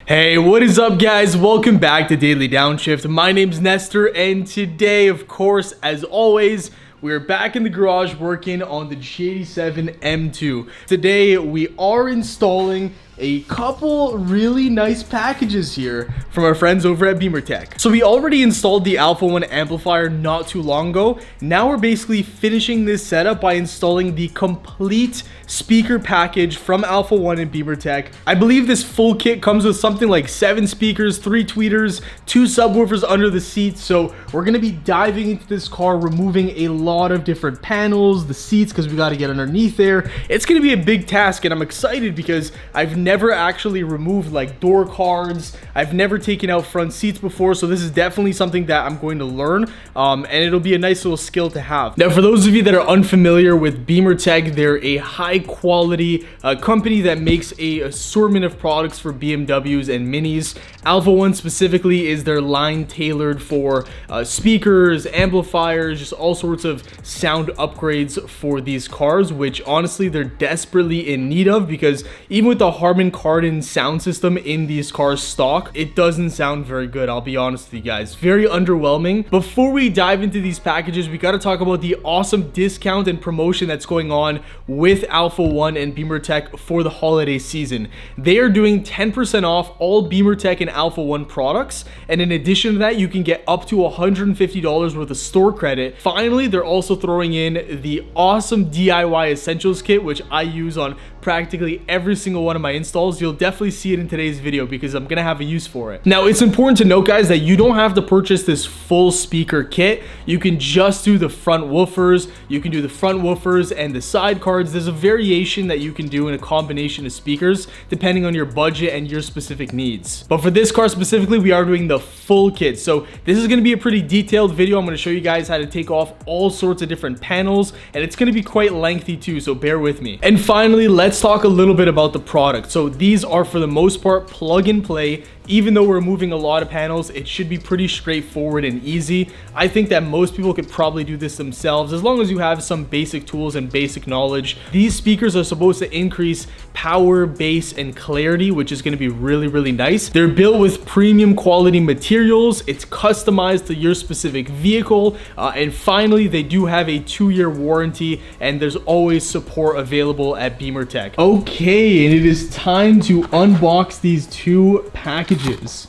Hey, what is up guys? Welcome back to Daily Downshift. My name's Nestor, and today, of course, as always, we're back in the garage working on the G87 M2. Today, we are installing a couple really nice packages here from our friends over at Bimmertech. So we already installed the Alpha 1 amplifier not too long ago. Now we're basically finishing this setup by installing the complete speaker package from Alpha 1 and Bimmertech. I believe this full kit comes with something like 7 speakers, 3 tweeters, 2 subwoofers under the seats. So we're gonna be diving into this car, removing a lot of different panels, the seats, because we got to get underneath there. It's gonna be a big task, and I'm excited because I've never actually removed like door cards. I've never taken out front seats before, so this is definitely something that I'm going to learn, and it'll be a nice little skill to have. Now, for those of you that are unfamiliar with Bimmertech, they're a high quality company that makes a assortment of products for BMWs and Minis. Alpha 1 specifically is their line tailored for speakers, amplifiers, just all sorts of sound upgrades for these cars, which honestly they're desperately in need of, because even with the Harman Kardon sound system in these cars stock, it doesn't sound very good. I'll be honest with you guys, very underwhelming. Before we dive into these packages, we got to talk about the awesome discount and promotion that's going on with Alpha 1 and Bimmertech for the holiday season. They are doing 10% off all Bimmertech and Alpha 1 products, and in addition to that, you can get up to $150 worth of store credit. Finally, they're also throwing in the awesome DIY essentials kit, which I use on practically every single one of my installs. You'll definitely see it in today's video because I'm gonna have a use for it. Now, it's important to note, guys, that you don't have to purchase this full speaker kit. You can just do the front woofers. You can do the front woofers and the side cards. There's a variation that you can do in a combination of speakers depending on your budget and your specific needs. But for this car specifically, we are doing the full kit. So this is gonna be a pretty detailed video. I'm gonna show you guys how to take off all sorts of different panels, and it's gonna be quite lengthy too, so bear with me. And finally, let's talk a little bit about the product. So these are, for the most part, plug and play. Even though we're moving a lot of panels, it should be pretty straightforward and easy. I think that most people could probably do this themselves as long as you have some basic tools and basic knowledge. These speakers are supposed to increase power, bass, and clarity, which is going to be really, really nice. They're built with premium quality materials. It's customized to your specific vehicle. And finally, they do have a 2-year warranty, and there's always support available at Bimmertech. Okay, and it is time to unbox these two packages.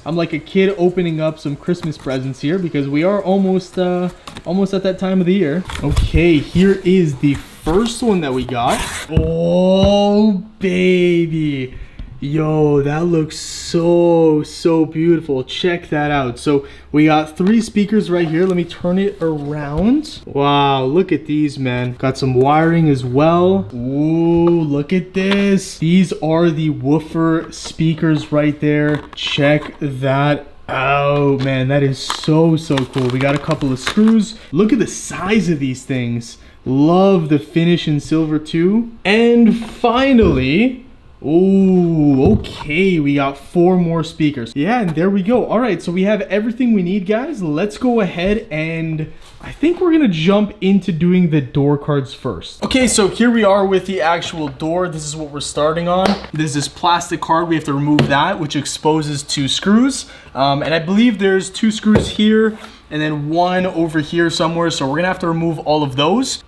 I'm like a kid opening up some Christmas presents here because we are almost at that time of the year. Okay, here is the first one that we got. Oh baby, yo, that looks so beautiful. Check that out. So we got 3 speakers right here. Let me turn it around. Wow, look at these, man. Got some wiring as well. Ooh, look at this. These are the woofer speakers right there. Check that out, man. That is so cool. We got a couple of screws. Look at the size of these things. Love the finish in silver too. And finally, oh, okay, we got 4 more speakers. Yeah, and there we go. All right, so we have everything we need, guys. Let's go ahead, and I think we're gonna jump into doing the door cards first. Okay, so here we are with the actual door. This is what we're starting on. There's this plastic card. We have to remove that, which exposes 2 screws. And I believe there's 2 screws here and then 1 over here somewhere. So we're gonna have to remove all of those.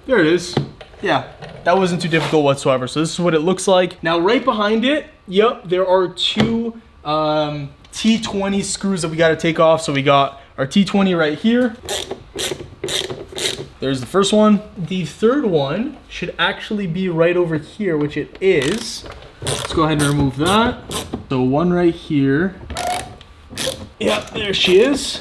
There it is. Yeah, that wasn't too difficult whatsoever. So this is what it looks like. Now, right behind it, yep, there are 2 T20 screws that we got to take off. So we got our T20 right here. There's the first one. The third one should actually be right over here, which it is. Let's go ahead and remove that. So 1 right here. Yep, there she is.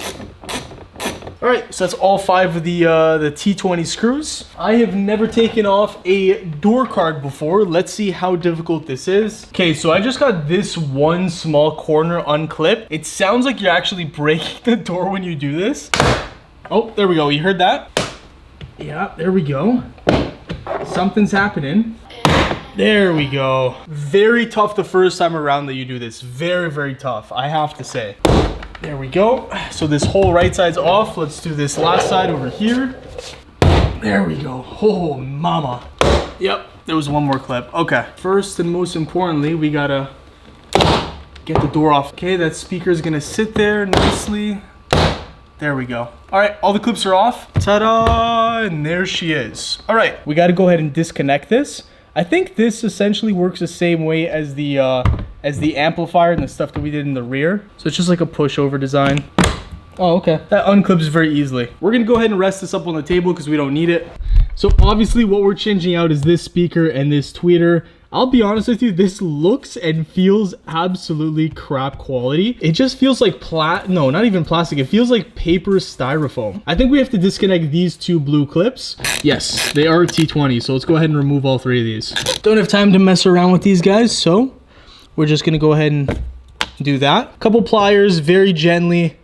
All right, so that's all 5 of the T20 screws. I have never taken off a door card before. Let's see how difficult this is. Okay, so I just got this one small corner unclipped. It sounds like you're actually breaking the door when you do this. Oh, there we go. You heard that? Yeah, there we go. Something's happening. There we go. Very tough the first time around that you do this. Very tough, I have to say. There we go. So this whole right side's off. Let's do this last side over here. There we go. Oh, mama. Yep, there was one more clip. Okay. First and most importantly, we gotta get the door off. Okay, that speaker is gonna sit there nicely. There we go. All right, all the clips are off. Ta-da, and there she is. All right, we gotta go ahead and disconnect this. I think this essentially works the same way as the amplifier and the stuff that we did in the rear. So it's just like a pushover design. Oh, okay. That unclips very easily. We're gonna go ahead and rest this up on the table because we don't need it. So obviously what we're changing out is this speaker and this tweeter. I'll be honest with you, this looks and feels absolutely crap quality. It just feels like no, not even plastic. It feels like paper styrofoam. I think we have to disconnect these two blue clips. Yes, they are T20, so let's go ahead and remove all three of these. Don't have time to mess around with these guys, so we're just gonna go ahead and do that. Couple pliers, very gently,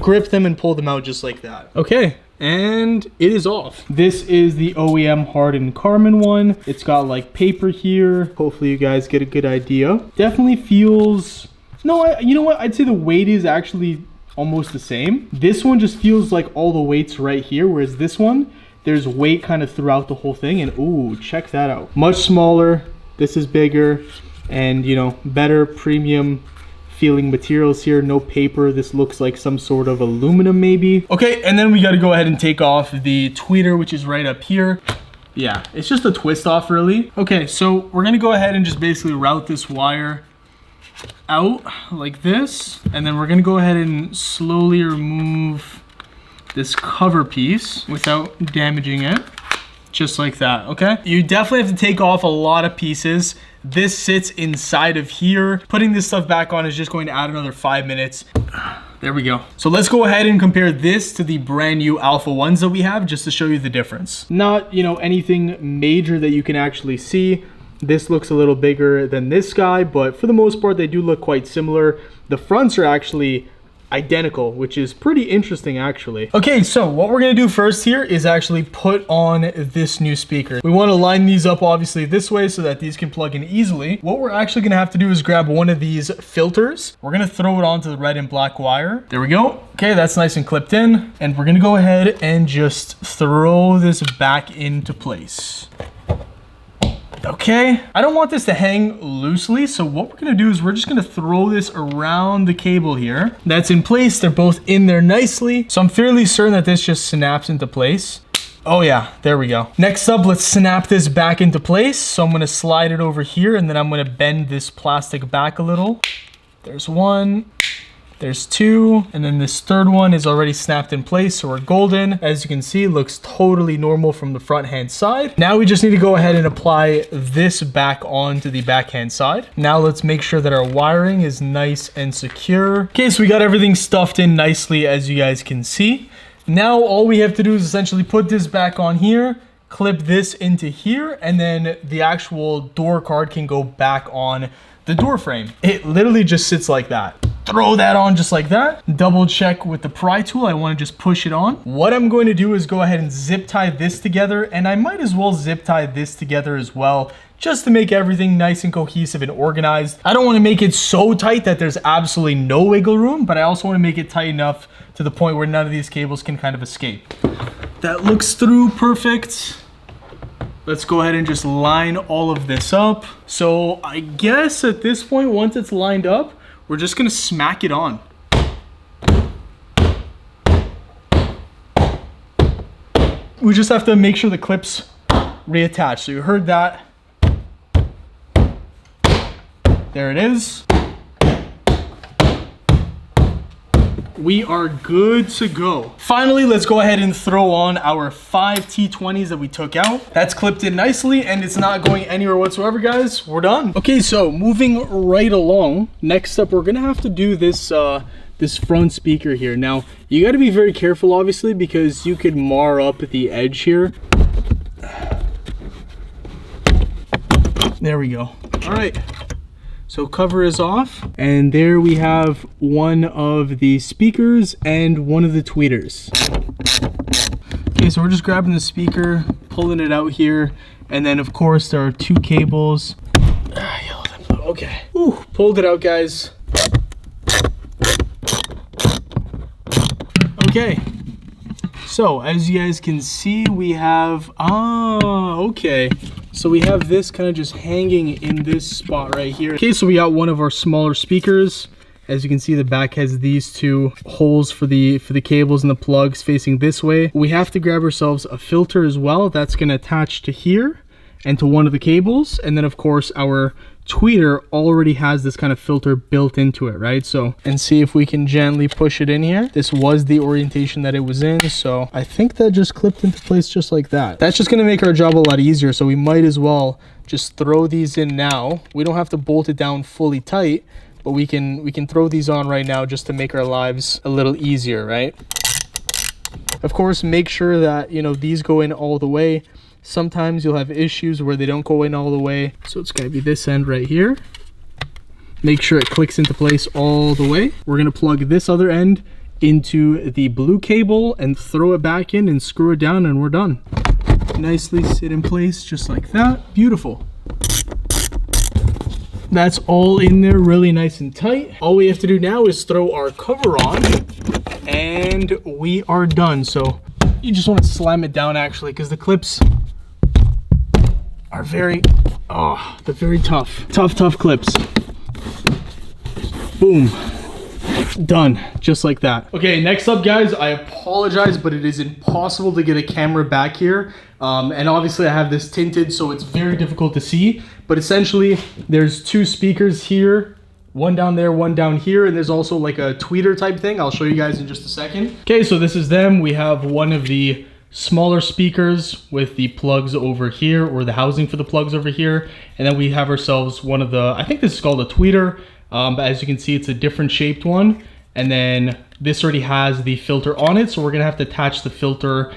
grip them and pull them out just like that. Okay. And it is off. This is the OEM Harman Kardon one. It's got like paper here. Hopefully you guys get a good idea. Definitely feels, no, you know what? I'd say the weight is actually almost the same. This one just feels like all the weight's right here, whereas this one, there's weight kind of throughout the whole thing. And ooh, check that out. Much smaller. This is bigger and, you know, better premium feeling materials here. No paper. This looks like some sort of aluminum maybe. Okay, and then we got to go ahead and take off the tweeter, which is right up here. Yeah, it's just a twist off really. Okay, so we're gonna go ahead and just basically route this wire out like this, and then we're gonna go ahead and slowly remove this cover piece without damaging it, just like that. Okay, you definitely have to take off a lot of pieces. This sits inside of here. Putting this stuff back on is just going to add another 5 minutes. There we go. So let's go ahead and compare this to the brand new Alpha 1s that we have, just to show you the difference. Not, you know, anything major that you can actually see. This looks a little bigger than this guy, but for the most part, they do look quite similar. The fronts are actually identical, which is pretty interesting actually. Okay, so what we're gonna do first here is actually put on this new speaker. We want to line these up obviously this way so that these can plug in easily. What we're actually gonna have to do is grab one of these filters. We're gonna throw it onto the red and black wire. There we go. Okay, that's nice and clipped in. And we're gonna go ahead and just throw this back into place. Okay, I don't want this to hang loosely, so what we're gonna do is we're just gonna throw this around the cable here. That's in place, they're both in there nicely. So I'm fairly certain that this just snaps into place. Oh yeah, there we go. Next up, let's snap this back into place. So I'm gonna slide it over here and then I'm gonna bend this plastic back a little. There's one. There's two, and then this third one is already snapped in place, so we're golden. As you can see, it looks totally normal from the front hand side. Now we just need to go ahead and apply this back onto the backhand side. Now let's make sure that our wiring is nice and secure. Okay, so we got everything stuffed in nicely, as you guys can see. Now all we have to do is essentially put this back on here, clip this into here, and then the actual door card can go back on the door frame. It literally just sits like that. Throw that on just like that. Double check with the pry tool. I want to just push it on. What I'm going to do is go ahead and zip tie this together, and I might as well zip tie this together as well, just to make everything nice and cohesive and organized. I don't want to make it so tight that there's absolutely no wiggle room, but I also want to make it tight enough to the point where none of these cables can kind of escape. That looks through perfect. Let's go ahead and just line all of this up. So I guess at this point, once it's lined up, we're just gonna smack it on. We just have to make sure the clips reattach. So you heard that. There it is. We are good to go. Finally, let's go ahead and throw on our 5 T20s that we took out. That's clipped in nicely and it's not going anywhere whatsoever, guys. We're done. Okay, so moving right along. Next up, we're gonna have to do this this front speaker here. Now, you gotta be very careful, obviously, because you could mar up the edge here. There we go. All right. So cover is off, and there we have one of the speakers and one of the tweeters. Okay, so we're just grabbing the speaker, pulling it out here, and then of course there are two cables. Okay, ooh, pulled it out, guys. Okay, so as you guys can see, we have, okay. So we have this kind of just hanging in this spot right here. Okay, so we got one of our smaller speakers. As you can see, the back has these two holes for the cables and the plugs facing this way. We have to grab ourselves a filter as well. That's going to attach to here and to one of the cables. And then of course our tweeter already has this kind of filter built into it, right? So, and see if we can gently push it in here. This was the orientation that it was in, so I think that just clipped into place just like that. That's just gonna make our job a lot easier, so we might as well just throw these in now. We don't have to bolt it down fully tight, but we can throw these on right now just to make our lives a little easier, right? Of course, make sure that, you know, these go in all the way. Sometimes you'll have issues where they don't go in all the way. So it's gonna be this end right here. Make sure it clicks into place all the way. We're gonna plug this other end into the blue cable and throw it back in and screw it down, and we're done. Nicely sit in place just like that. Beautiful. That's all in there really nice and tight. All we have to do now is throw our cover on and we are done. So you just want to slam it down actually, because the clips are they're very tough. Tough clips. Boom. Done. Just like that. Okay, next up guys, I apologize, but it is impossible to get a camera back here. And obviously I have this tinted, so it's very difficult to see. But essentially, there's two speakers here. One down there, one down here, and there's also like a tweeter type thing. I'll show you guys in just a second. Okay, so this is them. We have one of the smaller speakers with the plugs over here, or the housing for the plugs over here. And then we have ourselves one of the, I think this is called a tweeter, but as you can see, it's a different shaped one. And then this already has the filter on it, so we're gonna have to attach the filter.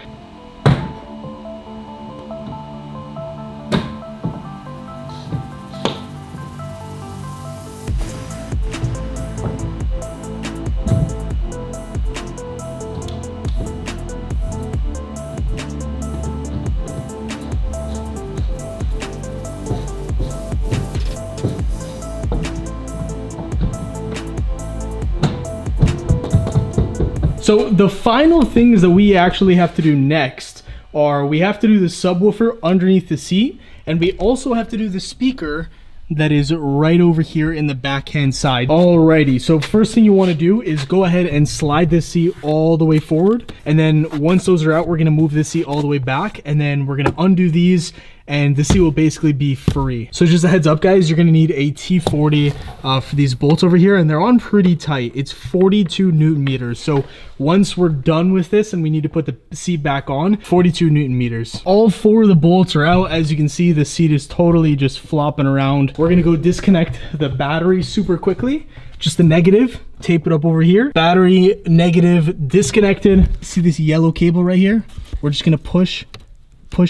So the final things that we actually have to do next are we have to do the subwoofer underneath the seat, and we also have to do the speaker that is right over here in the backhand side. Alrighty, so first thing you want to do is go ahead and slide this seat all the way forward, and then once those are out, we're going to move this seat all the way back, and then we're going to undo these, and the seat will basically be free. So just a heads up guys, you're going to need a T40 for these bolts over here, and they're on pretty tight. It's 42 Newton meters. So once we're done with this and we need to put the seat back on, 42 Newton meters. All four of the bolts are out. As you can see, the seat is totally just flopping around. We're going to go disconnect the battery super quickly. Just the negative, tape it up over here. Battery negative disconnected. See this yellow cable right here? We're just going to push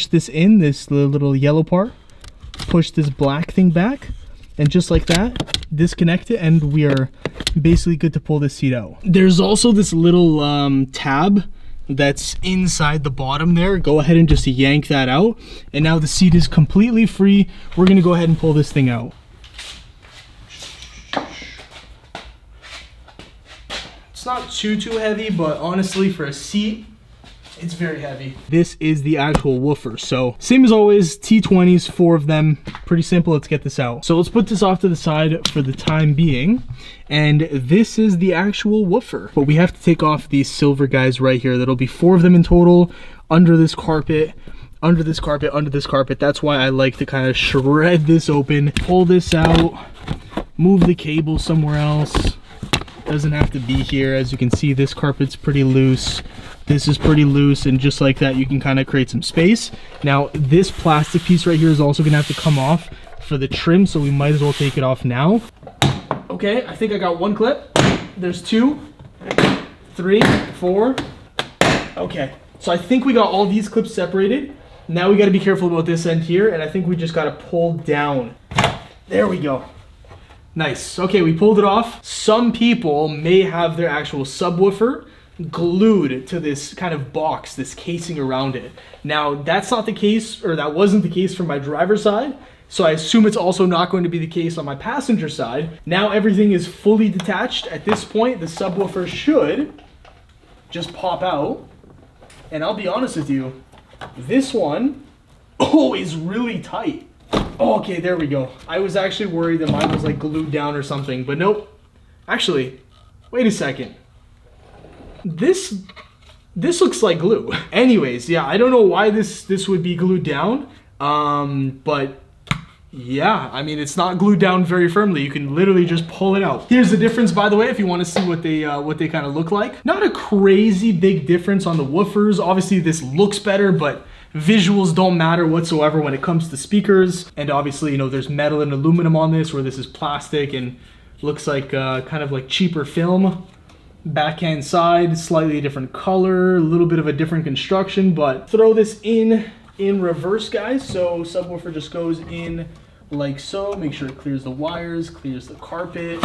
this in, this little yellow part, push this black thing back, and just like that, disconnect it, and we are basically good to pull this seat out. There's also this little tab that's inside the bottom there. Go ahead and just yank that out, and now the seat is completely free. We're gonna go ahead and pull this thing out. It's not too heavy, but honestly for a seat, it's very heavy. This is the actual woofer. So same as always, T20s, 4 of them. Pretty simple. Let's get this out. So let's put this off to the side for the time being. And this is the actual woofer. But we have to take off these silver guys right here. That'll be 4 of them in total, under this carpet, under this carpet, under this carpet. That's why I like to kind of shred this open, pull this out, move the cable somewhere else. Doesn't have to be here. As you can see, this carpet's pretty loose. This is pretty loose, and just like that, you can kind of create some space. Now, this plastic piece right here is also gonna have to come off for the trim, so we might as well take it off now. Okay, I think I got 1 clip. There's 2, 3, 4. Okay, so I think we got all these clips separated. Now we gotta be careful about this end here, and I think we just gotta pull down. There we go. Nice. Okay, we pulled it off. Some people may have their actual subwoofer glued to this kind of box, this casing around it. Now, that's not the case, or that wasn't the case for my driver's side, so I assume it's also not going to be the case on my passenger side. Now everything is fully detached. At this point, the subwoofer should just pop out. And I'll be honest with you, this one Oh, it's really tight. Oh, okay, there we go. I was actually worried that mine was like glued down or something, but nope. Actually, wait a second. This looks like glue. Anyways, yeah, I don't know why this would be glued down. But yeah, I mean, it's not glued down very firmly. You can literally just pull it out. Here's the difference, by the way, if you want to see what they kind of look like. Not a crazy big difference on the woofers. Obviously, this looks better, but visuals don't matter whatsoever when it comes to speakers. And obviously, you know, there's metal and aluminum on this, where this is plastic and looks like kind of like cheaper film. Backhand side, slightly different color, a little bit of a different construction, but throw this in reverse, guys. So subwoofer just goes in like so. Make sure it clears the wires, clears the carpet,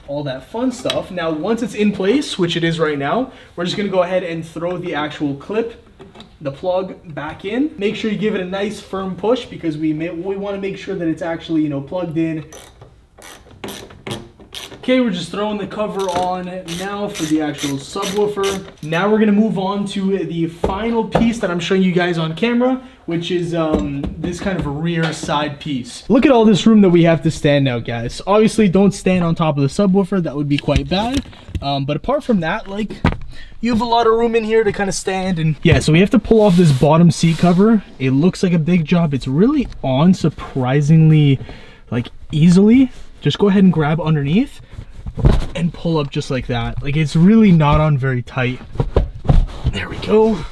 all that fun stuff. Now, once it's in place, which it is right now, we're just gonna go ahead and throw the actual clip, the plug, back in. Make sure you give it a nice firm push, because we want to make sure that it's actually, you know, plugged in. Okay, we're just throwing the cover on now for the actual subwoofer. Now we're gonna move on to the final piece that I'm showing you guys on camera, which is this kind of rear side piece. Look at all this room that we have to stand now, guys. Obviously, don't stand on top of the subwoofer. That would be quite bad. But apart from that, like, you have a lot of room in here to kind of stand. And yeah, so we have to pull off this bottom seat cover. It looks like a big job. It's really on surprisingly, like, easily. Just go ahead and grab underneath and pull up just like that. Like, it's really not on very tight. There we go.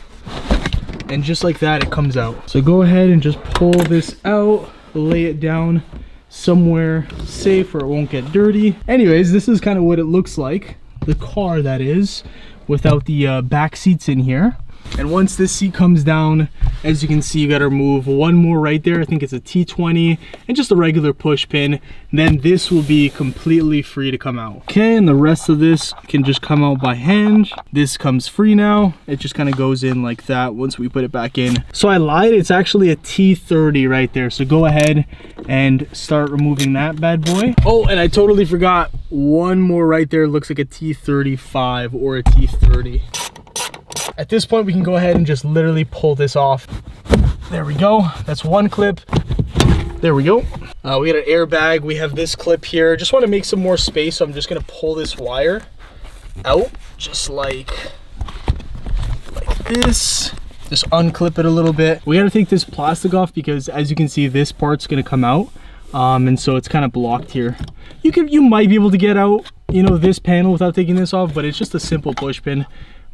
And just like that, it comes out. So go ahead and just pull this out, lay it down somewhere safe where it won't get dirty. Anyways, this is kind of what it looks like, the car that is, without the back seats in here. And once this seat comes down, as you can see, you got to remove one more right there. I think it's a T20 and just a regular push pin. Then this will be completely free to come out. Okay, and the rest of this can just come out by hand. This comes free now. It just kind of goes in like that once we put it back in. So I lied, it's actually a T30 right there. So go ahead and start removing that bad boy. Oh, and I totally forgot one more right there. Looks like a T35 or a T30. At this point, we can go ahead and just literally pull this off. There we go. That's one clip. There we go. We got an airbag. We have this clip here. Just want to make some more space, so I'm just going to pull this wire out, just like this. Just unclip it a little bit. We got to take this plastic off because, as you can see, this part's going to come out. And so it's kind of blocked here. You might be able to get out, you know, this panel without taking this off, but it's just a simple push pin.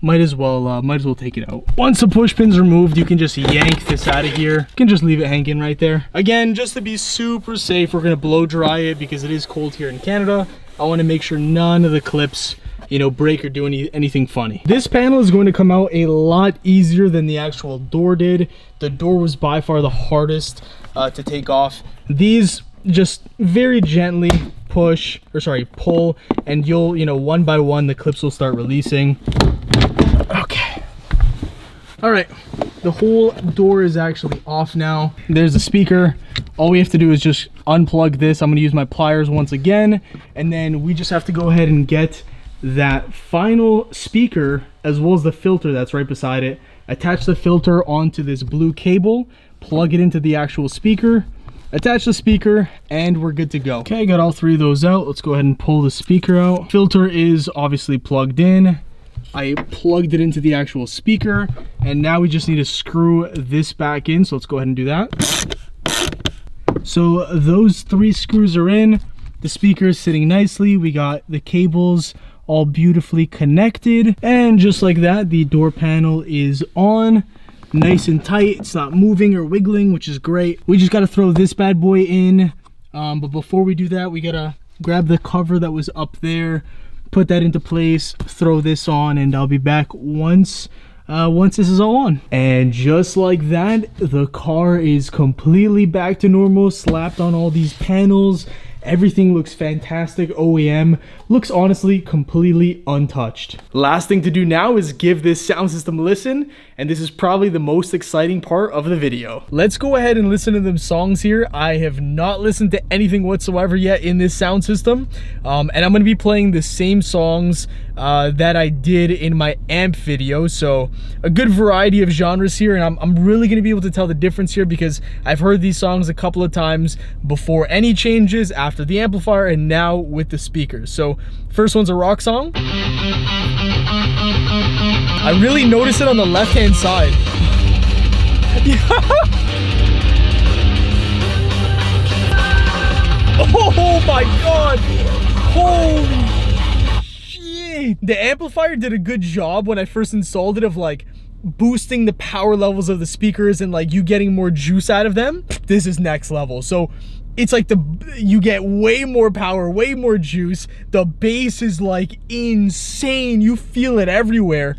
Might as well take it out. Once the push pin's removed, you can just yank this out of here. You can just leave it hanging right there. Again, just to be super safe, we're gonna blow dry it because it is cold here in Canada. I want to make sure none of the clips, you know, break or do anything funny. This panel is going to come out a lot easier than the actual door did. The door was by far the hardest to take off. These just very gently pull, and you'll, you know, one by one the clips will start releasing. Okay. All right, the whole door is actually off now. There's the speaker. All we have to do is just unplug this. I'm going to use my pliers once again, and then we just have to go ahead and get that final speaker as well as the filter that's right beside it. Attach the filter onto this blue cable, plug it into the actual speaker, attach the speaker, and we're good to go. Okay, got all three of those out. Let's go ahead and pull the speaker out. Filter is obviously plugged in. I plugged it into the actual speaker, and now we just need to screw this back in. So let's go ahead and do that. So those three screws are in. The speaker is sitting nicely. We got the cables all beautifully connected, and just like that, the door panel is on. Nice and tight. It's not moving or wiggling, which is great. We just got to throw this bad boy in, but before we do that, we gotta grab the cover that was up there, put that into place, throw this on, and I'll be back once this is all on. And just like that, the car is completely back to normal, slapped on all these panels. Everything looks fantastic. OEM looks honestly completely untouched. Last thing to do now is give this sound system a listen, and this is probably the most exciting part of the video. Let's go ahead and listen to them songs here. I have not listened to anything whatsoever yet in this sound system, and I'm going to be playing the same songs that I did in my amp video, so a good variety of genres here, and I'm really going to be able to tell the difference here because I've heard these songs a couple of times before any changes, after the amplifier, and now with the speakers. So first one's a rock song. I really notice it on the left hand side. Oh my god, holy shit. The amplifier did a good job when I first installed it of like boosting the power levels of the speakers and like you getting more juice out of them. This is next level. So it's like you get way more power, way more juice. The bass is like insane. You feel it everywhere.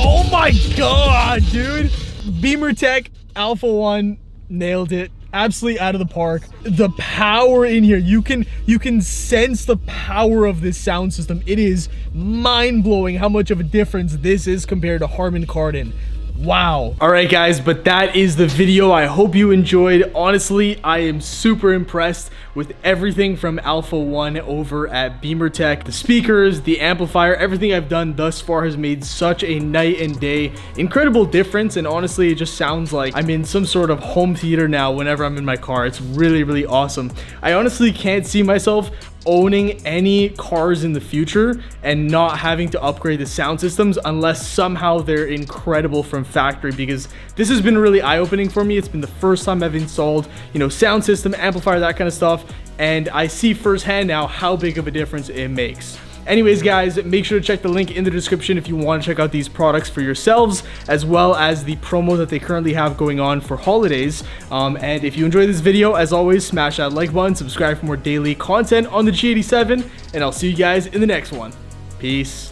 Oh my god, dude. Bimmertech Alpha 1 nailed it. Absolutely out of the park. The power in here, you can sense the power of this sound system. It is mind-blowing how much of a difference this is compared to Harman Kardon. Wow. All right, guys, but that is the video. I hope you enjoyed. Honestly, I am super impressed with everything from Alpha 1 over at Bimmertech. The speakers, the amplifier, everything I've done thus far has made such a night and day incredible difference, and honestly, it just sounds like I'm in some sort of home theater now whenever I'm in my car. It's really, really awesome. I honestly can't see myself owning any cars in the future and not having to upgrade the sound systems unless somehow they're incredible from factory, because this has been really eye-opening for me. It's been the first time I've installed, you know, sound system, amplifier, that kind of stuff, and I see firsthand now how big of a difference it makes. Anyways, guys, make sure to check the link in the description if you want to check out these products for yourselves, as well as the promo that they currently have going on for holidays. And if you enjoyed this video, as always, smash that like button, subscribe for more daily content on the G87, and I'll see you guys in the next one. Peace.